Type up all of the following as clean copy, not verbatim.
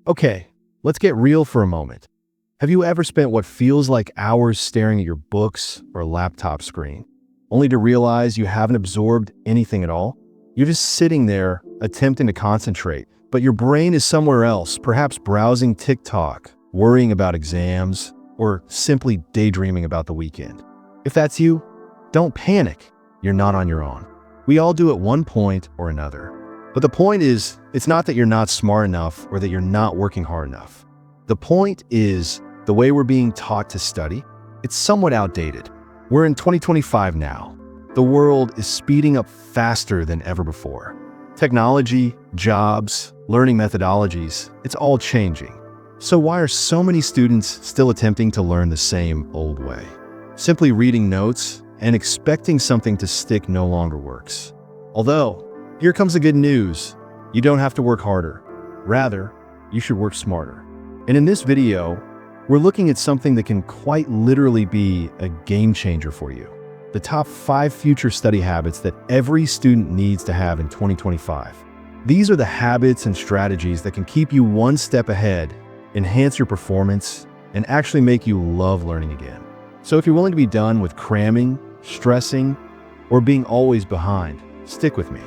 Okay, let's get real for a moment. Have you ever spent what feels like hours staring at your books or laptop screen, only to realize you haven't absorbed anything at all? You're just sitting there, attempting to concentrate, but your brain is somewhere else, perhaps browsing TikTok, worrying about exams, or simply daydreaming about the weekend. If that's you, don't panic. You're not on your own. We all do at one point or another. But the point is, it's not that you're not smart enough or that you're not working hard enough. The point is, the way we're being taught to study, it's somewhat outdated. We're in 2025 now. The world is speeding up faster than ever before. Technology, jobs, learning methodologies, it's all changing. So why are so many students still attempting to learn the same old way? Simply reading notes and expecting something to stick no longer works. Although, here comes the good news. You don't have to work harder. Rather, you should work smarter. And in this video, we're looking at something that can quite literally be a game changer for you. The top 5 future study habits that every student needs to have in 2025. These are the habits and strategies that can keep you one step ahead, enhance your performance, and actually make you love learning again. So if you're willing to be done with cramming, stressing, or being always behind, stick with me.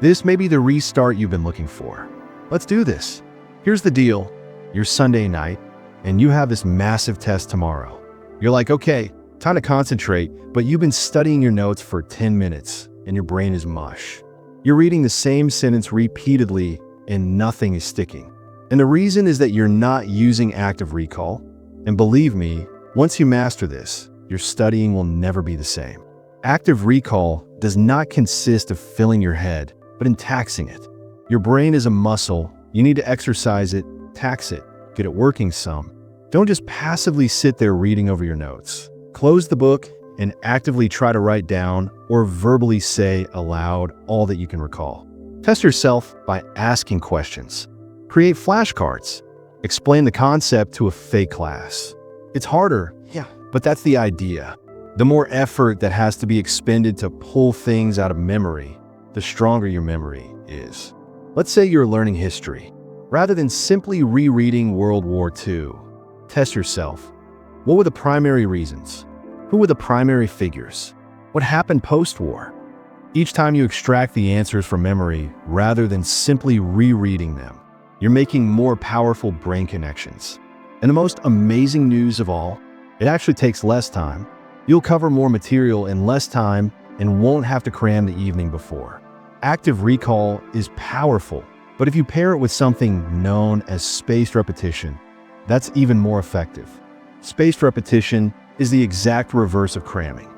This may be the restart you've been looking for. Let's do this. Here's the deal. You're Sunday night, and you have this massive test tomorrow. You're like, okay, time to concentrate, but you've been studying your notes for 10 minutes, and your brain is mush. You're reading the same sentence repeatedly, and nothing is sticking. And the reason is that you're not using active recall. And believe me, once you master this, your studying will never be the same. Active recall does not consist of filling your head, but in taxing it. Your brain is a muscle. You need to exercise it, tax it, get it working some. Don't just passively sit there reading over your notes. Close the book and actively try to write down or verbally say aloud all that you can recall. Test yourself by asking questions. Create flashcards. Explain the concept to a fake class. It's harder, yeah, but that's the idea. The more effort that has to be expended to pull things out of memory, the stronger your memory is. Let's say you're learning history. Rather than simply rereading World War II, test yourself. What were the primary reasons? Who were the primary figures? What happened post-war? Each time you extract the answers from memory, rather than simply rereading them, you're making more powerful brain connections. And the most amazing news of all, it actually takes less time. You'll cover more material in less time and won't have to cram the evening before. Active recall is powerful, but if you pair it with something known as spaced repetition, that's even more effective. Spaced repetition is the exact reverse of cramming.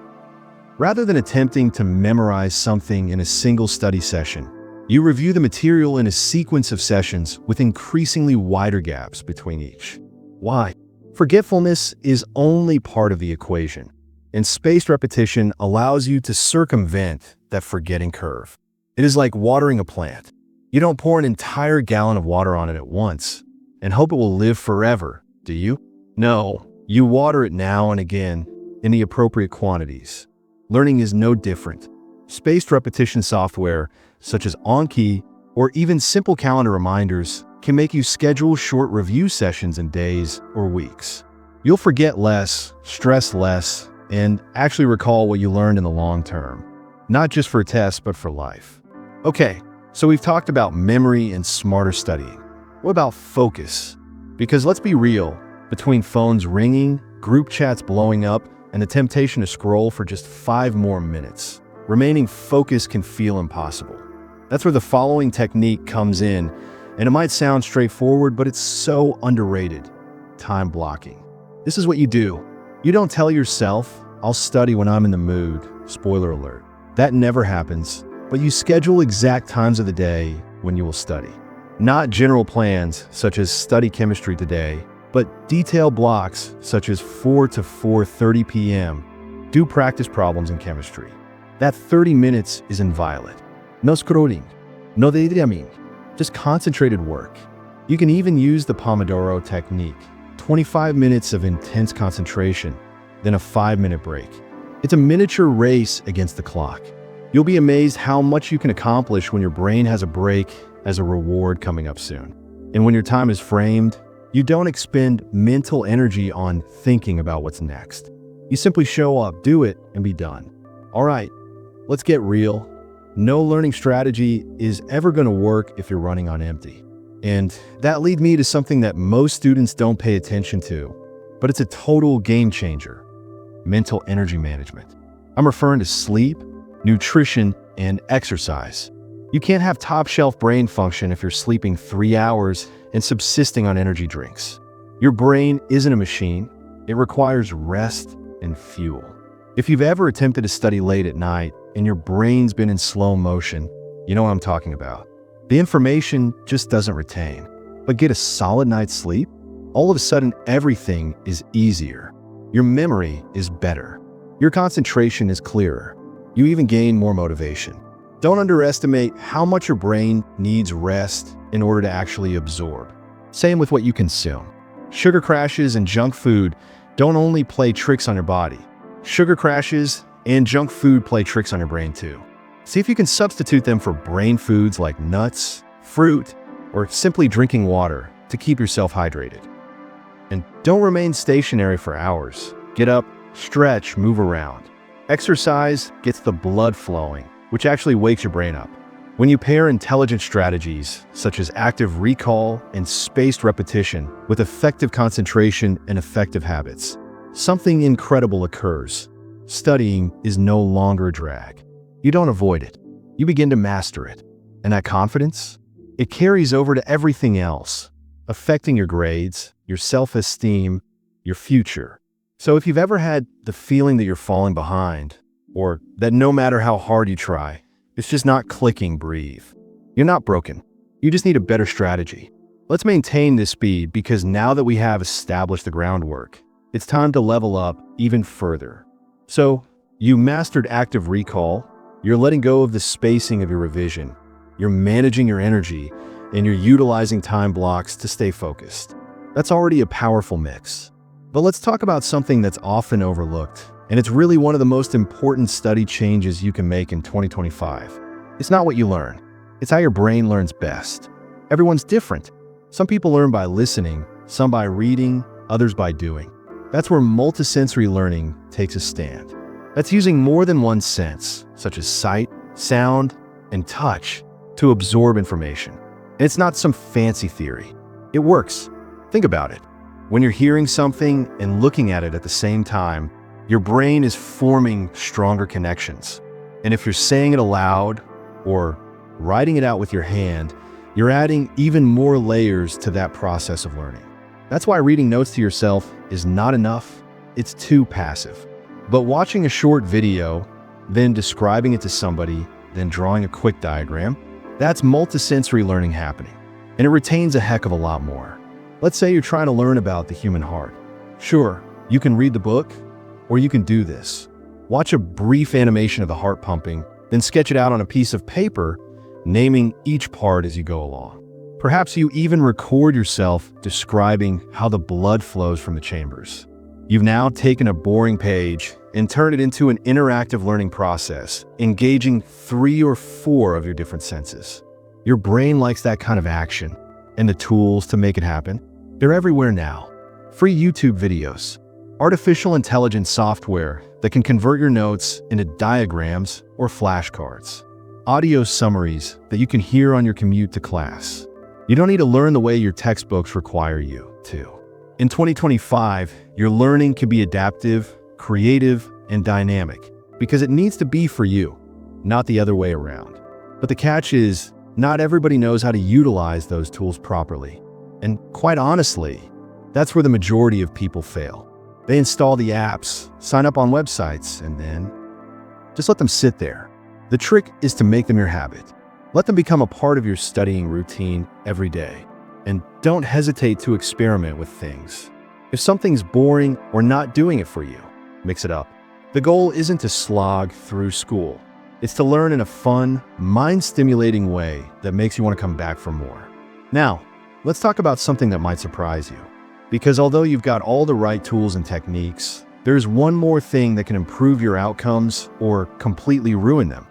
Rather than attempting to memorize something in a single study session, you review the material in a sequence of sessions with increasingly wider gaps between each. Why? Forgetfulness is only part of the equation, and spaced repetition allows you to circumvent that forgetting curve. It is like watering a plant. You don't pour an entire gallon of water on it at once and hope it will live forever, do you? No, you water it now and again in the appropriate quantities. Learning is no different. Spaced repetition software, such as Anki or even simple calendar reminders, can make you schedule short review sessions in days or weeks. You'll forget less, stress less, and actually recall what you learned in the long term. Not just for tests, but for life. Okay, so we've talked about memory and smarter studying. What about focus? Because let's be real, between phones ringing, group chats blowing up, and the temptation to scroll for just 5 more minutes, remaining focused can feel impossible. That's where the following technique comes in, and it might sound straightforward, but it's so underrated. Time blocking. This is what you do. You don't tell yourself, I'll study when I'm in the mood. Spoiler alert. That never happens, but you schedule exact times of the day when you will study. Not general plans, such as study chemistry today, but detailed blocks, such as 4 to 4:30 p.m. Do practice problems in chemistry. That 30 minutes is inviolate. No scrolling, no daydreaming, just concentrated work. You can even use the Pomodoro technique, 25 minutes of intense concentration, then a 5-minute break. It's a miniature race against the clock. You'll be amazed how much you can accomplish when your brain has a break as a reward coming up soon. And when your time is framed, you don't expend mental energy on thinking about what's next. You simply show up, do it, and be done. All right, let's get real. No learning strategy is ever going to work if you're running on empty. And that leads me to something that most students don't pay attention to, but it's a total game changer: mental energy management. I'm referring to sleep, nutrition, and exercise. You can't have top-shelf brain function if you're sleeping 3 hours and subsisting on energy drinks. Your brain isn't a machine. It requires rest and fuel. If you've ever attempted to study late at night and your brain's been in slow motion, you know what I'm talking about. The information just doesn't retain. But get a solid night's sleep, all of a sudden everything is easier. Your memory is better. Your concentration is clearer. You even gain more motivation. Don't underestimate how much your brain needs rest in order to actually absorb. Same with what you consume. Sugar crashes and junk food don't only play tricks on your body. Sugar crashes and junk food play tricks on your brain too. See if you can substitute them for brain foods like nuts, fruit, or simply drinking water to keep yourself hydrated. And don't remain stationary for hours. Get up, stretch, move around. Exercise gets the blood flowing, which actually wakes your brain up. When you pair intelligent strategies, such as active recall and spaced repetition, with effective concentration and effective habits, something incredible occurs. Studying is no longer a drag. You don't avoid it. You begin to master it. And that confidence, it carries over to everything else, affecting your grades, your self-esteem, your future. So if you've ever had the feeling that you're falling behind, or that no matter how hard you try, it's just not clicking, breathe. You're not broken. You just need a better strategy. Let's maintain this speed because now that we have established the groundwork, it's time to level up even further. So, you mastered active recall, you're letting go of the spacing of your revision, you're managing your energy, and you're utilizing time blocks to stay focused. That's already a powerful mix. But let's talk about something that's often overlooked, and it's really one of the most important study changes you can make in 2025. It's not what you learn. It's how your brain learns best. Everyone's different. Some people learn by listening, some by reading, others by doing. That's where multisensory learning takes a stand. That's using more than one sense, such as sight, sound, and touch, to absorb information. And it's not some fancy theory. It works. Think about it. When you're hearing something and looking at it at the same time, your brain is forming stronger connections. And if you're saying it aloud or writing it out with your hand, you're adding even more layers to that process of learning. That's why reading notes to yourself is not enough. It's too passive. But watching a short video, then describing it to somebody, then drawing a quick diagram, that's multisensory learning happening. And it retains a heck of a lot more. Let's say you're trying to learn about the human heart. Sure, you can read the book, or you can do this. Watch a brief animation of the heart pumping, then sketch it out on a piece of paper, naming each part as you go along. Perhaps you even record yourself describing how the blood flows from the chambers. You've now taken a boring page and turned it into an interactive learning process, engaging 3 or 4 of your different senses. Your brain likes that kind of action, and the tools to make it happen, they're everywhere now. Free YouTube videos, artificial intelligence software that can convert your notes into diagrams or flashcards, audio summaries that you can hear on your commute to class. You don't need to learn the way your textbooks require you to. In 2025, your learning can be adaptive, creative, and dynamic because it needs to be for you, not the other way around. But the catch is, not everybody knows how to utilize those tools properly. And quite honestly, that's where the majority of people fail. They install the apps, sign up on websites, and then just let them sit there. The trick is to make them your habit. Let them become a part of your studying routine every day. And don't hesitate to experiment with things. If something's boring or not doing it for you, mix it up. The goal isn't to slog through school. It's to learn in a fun, mind-stimulating way that makes you want to come back for more. Now, let's talk about something that might surprise you. Because although you've got all the right tools and techniques, there's one more thing that can improve your outcomes or completely ruin them,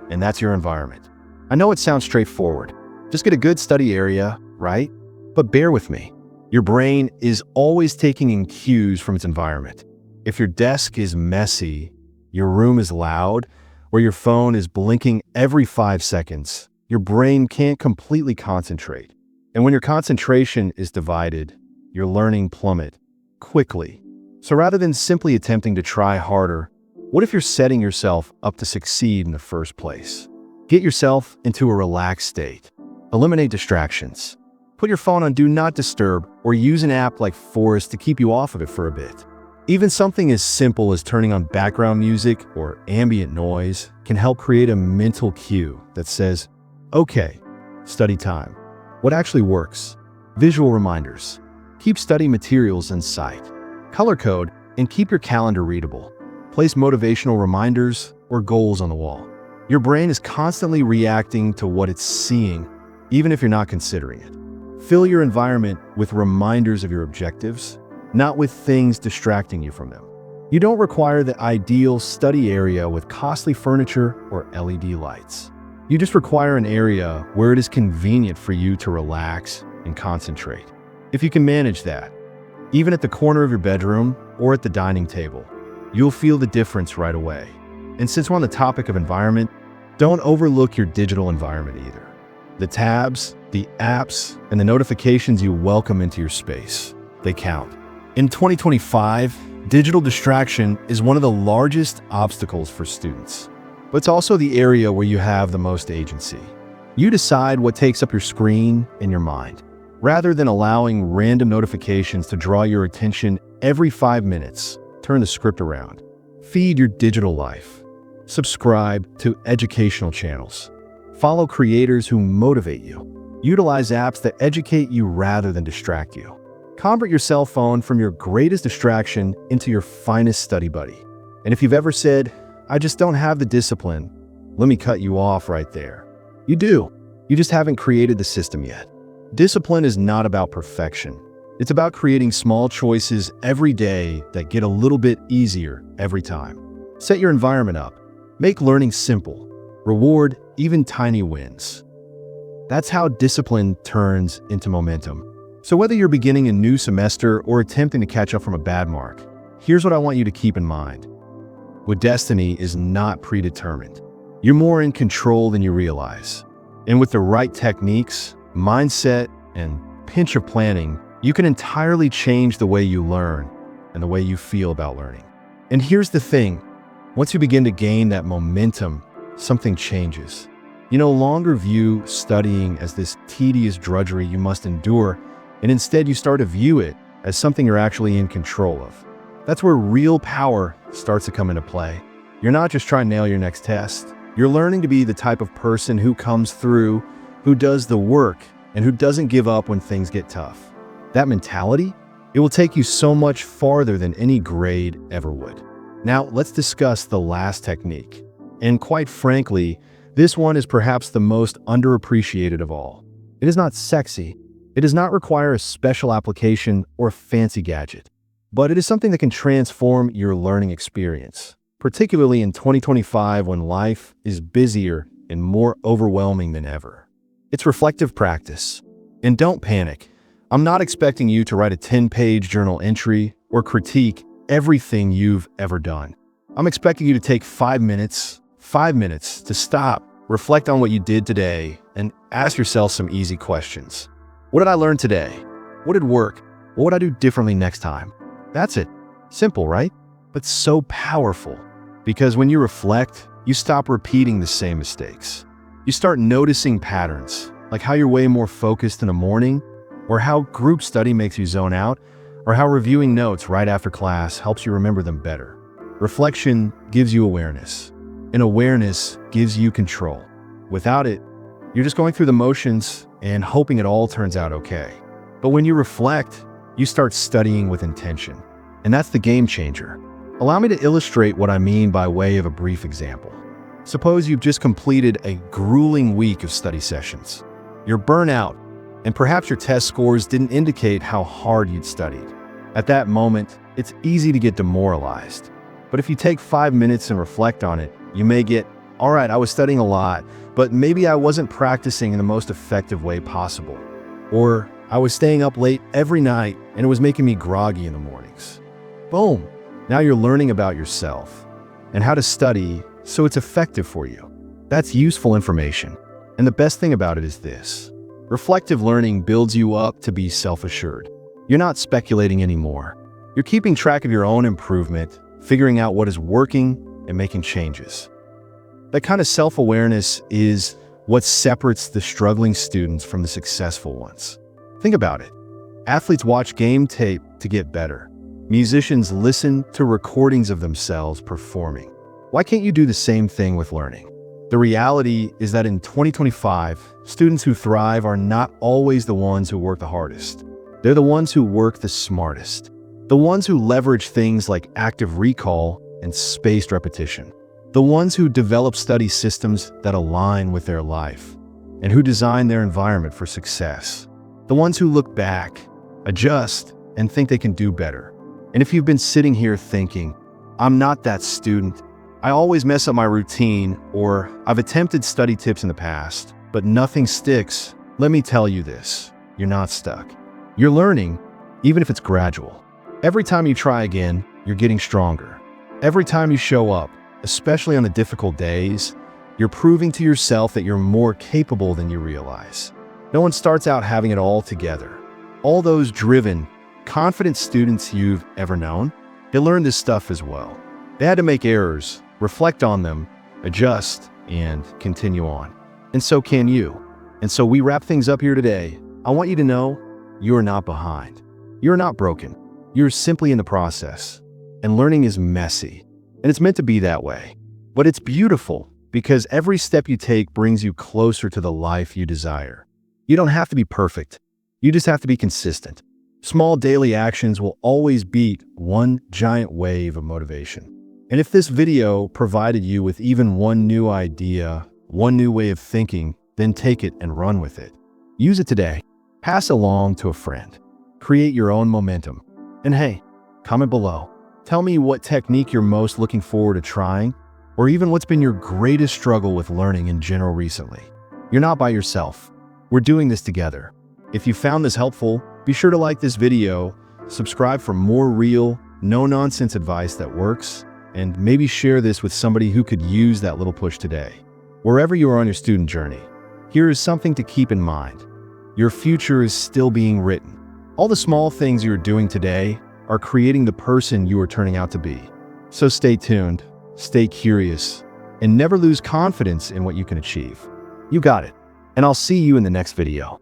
and that's your environment. I know it sounds straightforward. Just get a good study area, right? But bear with me. Your brain is always taking in cues from its environment. If your desk is messy, your room is loud, or your phone is blinking every 5 seconds, your brain can't completely concentrate. And when your concentration is divided, your learning plummets quickly. So rather than simply attempting to try harder, what if you're setting yourself up to succeed in the first place? Get yourself into a relaxed state. Eliminate distractions. Put your phone on Do Not Disturb or use an app like Forest to keep you off of it for a bit. Even something as simple as turning on background music or ambient noise can help create a mental cue that says, okay, study time. What actually works? Visual reminders. Keep study materials in sight. Color code and keep your calendar readable. Place motivational reminders or goals on the wall. Your brain is constantly reacting to what it's seeing, even if you're not considering it. Fill your environment with reminders of your objectives, not with things distracting you from them. You don't require the ideal study area with costly furniture or LED lights. You just require an area where it is convenient for you to relax and concentrate. If you can manage that, even at the corner of your bedroom or at the dining table, you'll feel the difference right away. And since we're on the topic of environment, don't overlook your digital environment either. The tabs, the apps, and the notifications you welcome into your space, they count. In 2025, digital distraction is one of the largest obstacles for students. But it's also the area where you have the most agency. You decide what takes up your screen and your mind. Rather than allowing random notifications to draw your attention every 5 minutes, turn the script around. Feed your digital life. Subscribe to educational channels. Follow creators who motivate you. Utilize apps that educate you rather than distract you. Convert your cell phone from your greatest distraction into your finest study buddy. And if you've ever said, I just don't have the discipline, let me cut you off right there. You do. You just haven't created the system yet. Discipline is not about perfection. It's about creating small choices every day that get a little bit easier every time. Set your environment up. Make learning simple. Reward even tiny wins. That's how discipline turns into momentum. So whether you're beginning a new semester or attempting to catch up from a bad mark, here's what I want you to keep in mind. What destiny is not predetermined. You're more in control than you realize. And with the right techniques, mindset, and pinch of planning, you can entirely change the way you learn and the way you feel about learning. And here's the thing. Once you begin to gain that momentum, something changes. You no longer view studying as this tedious drudgery you must endure, and instead you start to view it as something you're actually in control of. That's where real power starts to come into play. You're not just trying to nail your next test. You're learning to be the type of person who comes through, who does the work, and who doesn't give up when things get tough. That mentality, it will take you so much farther than any grade ever would. Now, let's discuss the last technique. And quite frankly, this one is perhaps the most underappreciated of all. It is not sexy. It does not require a special application or a fancy gadget. But it is something that can transform your learning experience, particularly in 2025 when life is busier and more overwhelming than ever. It's reflective practice. And don't panic. I'm not expecting you to write a 10-page journal entry or critique everything you've ever done. I'm expecting you to take 5 minutes to stop, reflect on what you did today, and ask yourself some easy questions. What did I learn today? What did work? What would I do differently next time? That's it. Simple, right? But so powerful. Because when you reflect, you stop repeating the same mistakes. You start noticing patterns, like how you're way more focused in the morning, or how group study makes you zone out, or how reviewing notes right after class helps you remember them better. Reflection gives you awareness, and awareness gives you control. Without it, you're just going through the motions and hoping it all turns out okay. But when you reflect, you start studying with intention. And that's the game changer. Allow me to illustrate what I mean by way of a brief example. Suppose you've just completed a grueling week of study sessions. You're burnt out, and perhaps your test scores didn't indicate how hard you'd studied. At that moment, it's easy to get demoralized. But if you take 5 minutes and reflect on it, you may get, all right, I was studying a lot, but maybe I wasn't practicing in the most effective way possible. Or I was staying up late every night and it was making me groggy in the mornings. Boom! Now you're learning about yourself and how to study so it's effective for you. That's useful information. And the best thing about it is this. Reflective learning builds you up to be self-assured. You're not speculating anymore. You're keeping track of your own improvement, figuring out what is working, and making changes. That kind of self-awareness is what separates the struggling students from the successful ones. Think about it. Athletes watch game tape to get better. Musicians listen to recordings of themselves performing. Why can't you do the same thing with learning? The reality is that in 2025, students who thrive are not always the ones who work the hardest. They're the ones who work the smartest. The ones who leverage things like active recall and spaced repetition. The ones who develop study systems that align with their life and who design their environment for success. The ones who look back, adjust, and think they can do better. And if you've been sitting here thinking, I'm not that student, I always mess up my routine, or I've attempted study tips in the past, but nothing sticks, let me tell you this, you're not stuck. You're learning, even if it's gradual. Every time you try again, you're getting stronger. Every time you show up, especially on the difficult days, you're proving to yourself that you're more capable than you realize. No one starts out having it all together. All those driven, confident students you've ever known, they learned this stuff as well. They had to make errors, reflect on them, adjust, and continue on. And so can you. And so we wrap things up here today. I want you to know you're not behind. You're not broken. You're simply in the process. And learning is messy. And it's meant to be that way. But it's beautiful because every step you take brings you closer to the life you desire. You don't have to be perfect. You just have to be consistent. Small daily actions will always beat one giant wave of motivation. And if this video provided you with even one new idea, one new way of thinking, then take it and run with it. Use it today. Pass along to a friend. Create your own momentum. And hey, comment below. Tell me what technique you're most looking forward to trying, or even what's been your greatest struggle with learning in general recently. You're not by yourself. We're doing this together. If you found this helpful, be sure to like this video, subscribe for more real, no-nonsense advice that works, and maybe share this with somebody who could use that little push today. Wherever you are on your student journey, here is something to keep in mind. Your future is still being written. All the small things you're doing today are creating the person you are turning out to be. So stay tuned, stay curious, and never lose confidence in what you can achieve. You got it. And I'll see you in the next video.